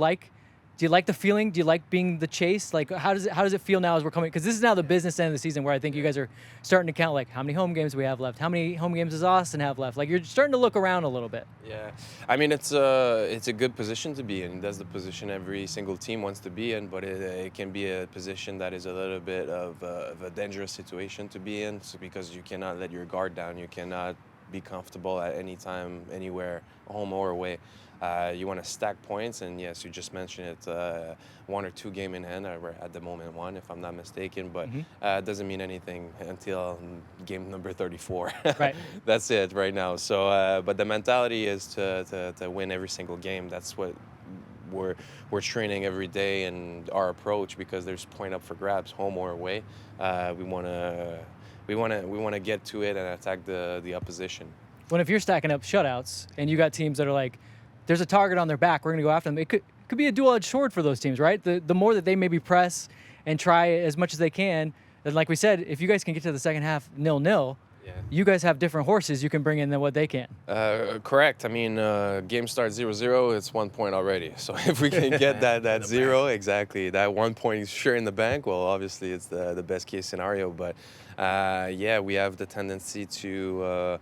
like the feeling? Do you like being the chase? Like, how does it feel now as we're coming? Because this is now the business end of the season where I think you guys are starting to count, like, how many home games we have left? How many home games does Austin have left? Like, you're starting to look around a little bit. Yeah. I mean, it's a good position to be in. That's the position every single team wants to be in, but it can be a position that is a little bit of a dangerous situation to be in because you cannot let your guard down. You cannot be comfortable at any time, anywhere, home or away. You want to stack points, and yes, you just mentioned it, 1 or 2 game in hand. We're at the moment 1, if I'm not mistaken, but it doesn't mean anything until game number 34. Right. That's it right now. So, but the mentality is to win every single game. That's what we're training every day, and our approach, because there's point up for grabs, home or away. We want to get to it and attack the opposition. Well, if you're stacking up shutouts and you got teams that are like, there's a target on their back, we're going to go after them. It could be a dual-edged sword for those teams, right? The more that they maybe press and try as much as they can, and like we said, if you guys can get to the second half 0-0, you guys have different horses you can bring in than what they can. Correct. I mean, game starts 0-0, it's 1 point already. So if we can get that 0, exactly, that 1 point is sure in the bank, well, obviously it's the best case scenario. But we have the tendency to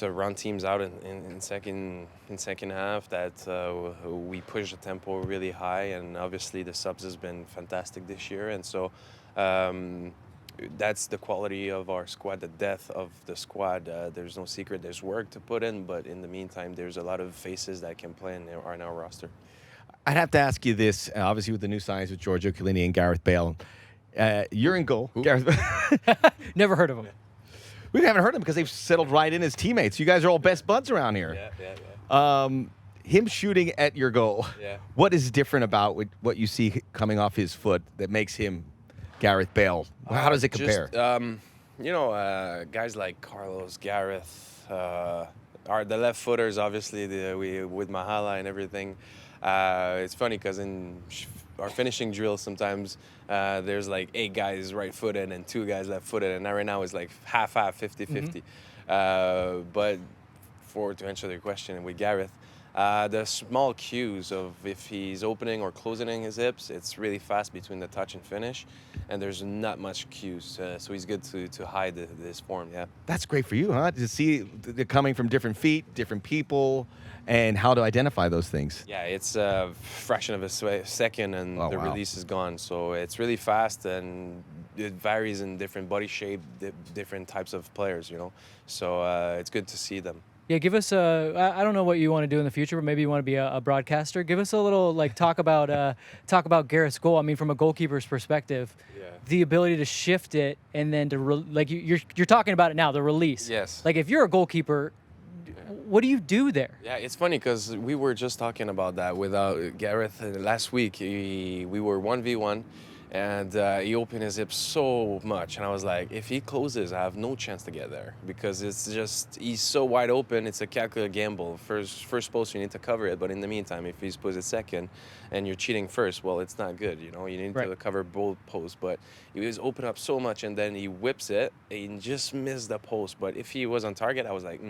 run teams out in second half, that we push the tempo really high, and obviously the subs has been fantastic this year, and so that's the quality of our squad, the depth of the squad. There's no secret, there's work to put in, but in the meantime there's a lot of faces that can play in our roster. I'd have to ask you this, obviously with the new signings with Giorgio Chiellini and Gareth Bale. You're in goal. Gareth. Never heard of him. We haven't heard him because they've settled right in as teammates. You guys are all best buds around here. Yeah. Him shooting at your goal. Yeah. What is different about what you see coming off his foot that makes him Gareth Bale? How does it compare? Guys like Carlos, Gareth, are the left footers, obviously, with Mahala and everything. It's funny because in our finishing drills sometimes there's like 8 guys right-footed and 2 guys left-footed, and right now it's like half-half, 50-50. But to answer your question with Gareth, the small cues of if he's opening or closing his hips, it's really fast between the touch and finish, and there's not much cues, so he's good to hide this form. Yeah, that's great for you, huh? To see they're coming from different feet, different people, and how to identify those things. Yeah, it's a fraction of a second, and release is gone. So it's really fast, and it varies in different body shape, different types of players. So it's good to see them. Yeah, give us I don't know what you want to do in the future, but maybe you want to be a broadcaster. Give us a little talk about Gareth's goal. I mean, from a goalkeeper's perspective, the ability to shift it and then to you're talking about it now, the release. Yes. Like if you're a goalkeeper, what do you do there? Yeah, it's funny because we were just talking about that with Gareth last week. We were 1v1. And he opened his hips so much, and I was like, if he closes, I have no chance to get there because he's so wide open. It's a calculated gamble. First post, you need to cover it, but in the meantime, if he's posted second and you're cheating first, well, it's not good. You need to cover both posts. But he was open up so much, and then he whips it and just missed the post. But if he was on target, I was like,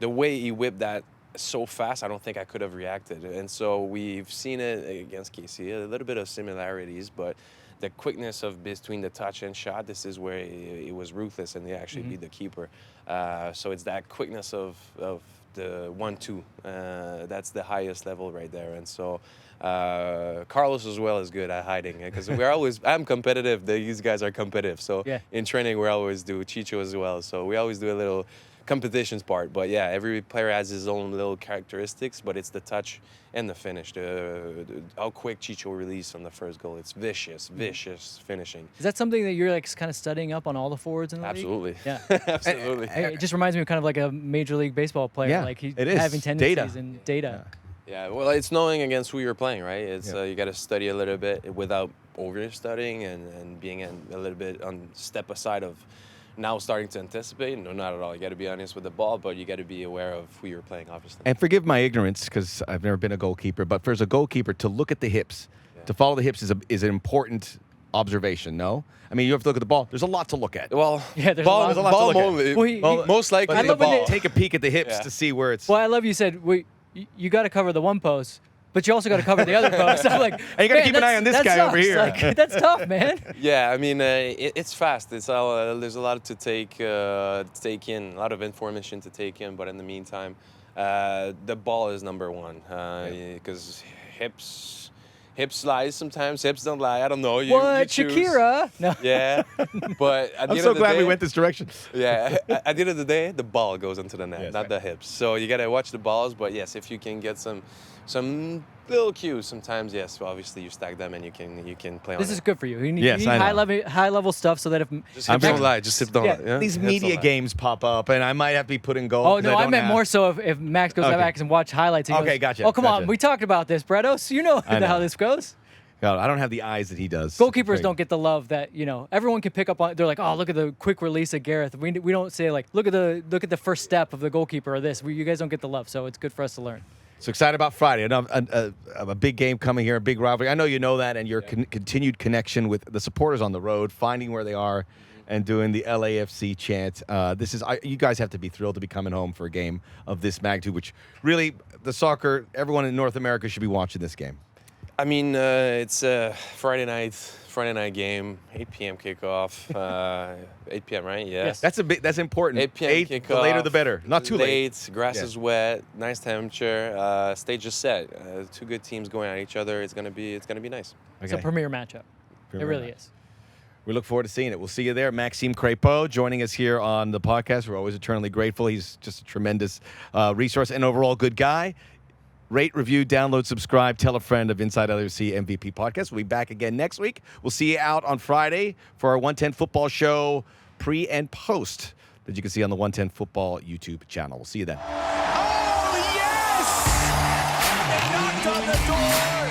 the way he whipped that so fast, I don't think I could have reacted. And so we've seen it against KC, a little bit of similarities, but the quickness of between the touch and shot, this is where it was ruthless, and they actually beat the keeper. So it's that quickness of the 1-2. That's the highest level right there. And so Carlos as well is good at hiding because I'm competitive. These guys are competitive. So Yeah. in training, we always do Chicho as well. So we always do a little competitions part. But yeah, every player has his own little characteristics, but it's the touch and the finish. How quick Chicho released on the first goal. It's vicious finishing. Is that something that you're like kind of studying up on all the forwards in the league? Absolutely. Yeah. Absolutely. It just reminds me of kind of like a Major League Baseball player. Yeah, like he's it is. having tendencies Data. and data. Yeah, well, it's knowing against who you're playing, right? It's Yeah. you got to study a little bit without over-studying and being a little bit on step aside of now starting to anticipate. No, not at all. You got to be honest with the ball, but you got to be aware of who you're playing, obviously. And forgive my ignorance because I've never been a goalkeeper, but as a goalkeeper, to look at the hips, to follow the hips is an important observation, no? I mean, you have to look at the ball. There's a lot to look at. Well, Yeah, there's ball, a lot to ball look at. moment, Well, most likely I the love when ball. Take a peek at the hips Yeah. to see where it's. Well, I love you said you got to cover the one post, but you also got to cover the other post. I'm like, And you gotta "Man, keep an eye on this that guy over sucks." here. Like, that's tough, man. Yeah, I mean, it's fast. It's there's a lot to take in, a lot of information to take in. But in the meantime, the ball is number one because hips lie sometimes. Hips don't lie. I don't know. You What, choose. Shakira? No. Yeah, but at the I'm end so of the glad day, we went this direction. Yeah, at the end of the day, the ball goes into the net, Yes, not right. the hips. So you gotta watch the balls. But yes, if you can get some little cues, sometimes yes, well, obviously you stack them and you can play on This it. is good for you. You need, Yes, you need I know. high level stuff so that if Just I'm hips don't very- lie. Just hips don't Yeah, lie. Yeah? These Hips media don't lie. games pop up, and I might have to be put in goal. Oh 'cause no, I don't meant have- more so if Max goes Okay. back and watch highlights. He Okay, goes, gotcha, Oh come gotcha. on, we talked about this, Bredos. You know, I know. how this goes. God, I don't have the eyes that he does. Goalkeepers Great. don't get the love that everyone can pick up on. They're like, oh, look at the quick release of Gareth. We don't say like, look at the first step of the goalkeeper or this. You guys don't get the love, so it's good for us to learn. So excited about Friday. A big game coming here, a big rivalry. I know you know that, and your continued connection with the supporters on the road, finding where they are, and doing the LAFC chant. You guys have to be thrilled to be coming home for a game of this magnitude, which really, the soccer, everyone in North America should be watching this game. I mean, it's a Friday night game, 8 p.m. kickoff. 8 p.m. right? Yeah. Yes. That's important. 8 p.m. kickoff. The later the better. Not too late. Grass Yeah. is wet. Nice temperature. Stage is set. Two good teams going at each other. It's gonna be nice. It's a premier matchup. Premier It really match. is. We look forward to seeing it. We'll see you there. Maxime Crepeau joining us here on the podcast. We're always eternally grateful. He's just a tremendous resource and overall good guy. Rate, review, download, subscribe, tell a friend of Inside LAFC MVP Podcast. We'll be back again next week. We'll see you out on Friday for our 110 Football Show pre and post that you can see on the 110 Football YouTube channel. We'll see you then. Oh, yes! They knocked on the door.